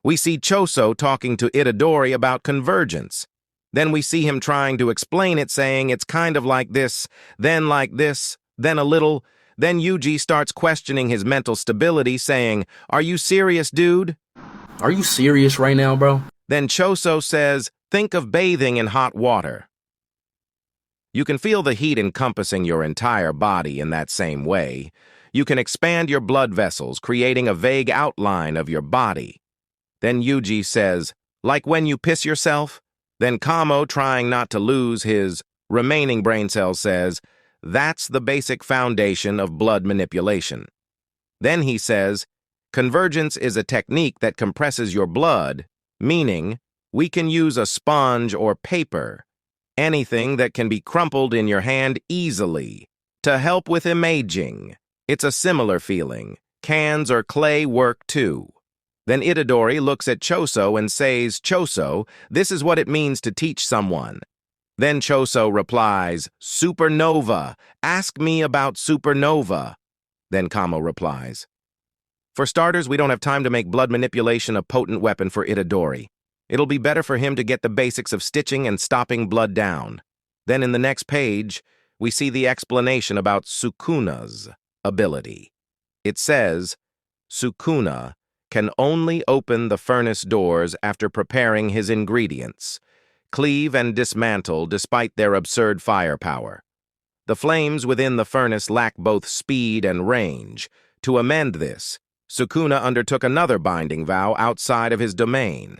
We see Choso talking to Itadori about convergence. Then we see him trying to explain it, saying it's kind of like this, then a little. Then Yuji starts questioning his mental stability, saying, "Are you serious, dude?" Are you serious right now, bro? Then Choso says, "Think of bathing in hot water." You can feel the heat encompassing your entire body in that same way. You can expand your blood vessels, creating a vague outline of your body. Then Yuji says, "Like when you piss yourself?" Then Kamo, trying not to lose his remaining brain cells, says, "That's the basic foundation of blood manipulation." Then he says, "Convergence is a technique that compresses your blood, meaning we can use a sponge or paper, anything that can be crumpled in your hand easily, to help with imaging. It's a similar feeling. Cans or clay work too." Then Itadori looks at Choso and says, "Choso, this is what it means to teach someone." Then Choso replies, "Supernova. Ask me about supernova." Then Kamo replies, "For starters, we don't have time to make blood manipulation a potent weapon for Itadori. It'll be better for him to get the basics of stitching and stopping blood down." Then in the next page, we see the explanation about Sukuna's ability. It says, Sukuna can only open the furnace doors after preparing his ingredients, cleave and dismantle despite their absurd firepower. The flames within the furnace lack both speed and range. To amend this, Sukuna undertook another binding vow outside of his domain.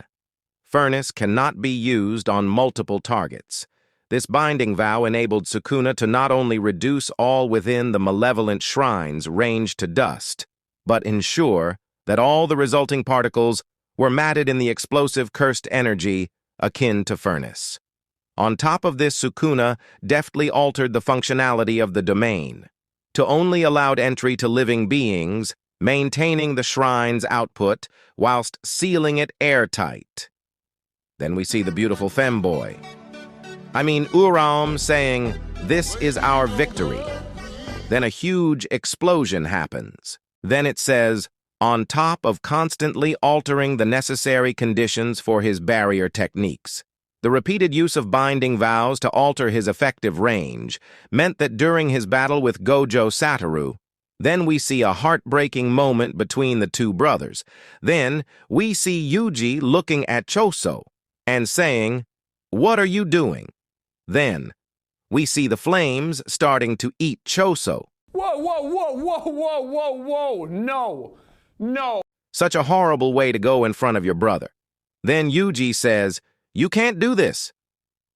Furnace cannot be used on multiple targets. This binding vow enabled Sukuna to not only reduce all within the malevolent shrines range to dust, but ensure that all the resulting particles were matted in the explosive cursed energy akin to furnace. On top of this, Sukuna deftly altered the functionality of the domain to only allow entry to living beings, maintaining the shrine's output whilst sealing it airtight. Then we see the beautiful femboy. Uraum saying, "This is our victory." Then a huge explosion happens. Then it says, "On top of constantly altering the necessary conditions for his barrier techniques." The repeated use of binding vows to alter his effective range meant that during his battle with Gojo Satoru, then we see a heartbreaking moment between the two brothers. Then we see Yuji looking at Choso and saying, "What are you doing?" Then we see the flames starting to eat Choso. Whoa, no. Such a horrible way to go in front of your brother. Then Yuji says, "You can't do this."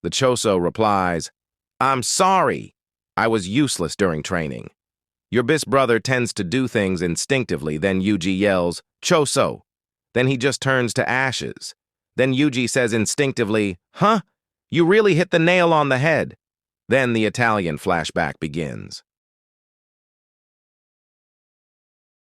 The Choso replies, "I'm sorry. I was useless during training." Your best brother tends to do things instinctively. Then Yuji yells, "Choso." Then he just turns to ashes. Then Yuji says instinctively, "Huh? You really hit the nail on the head." Then the Italian flashback begins.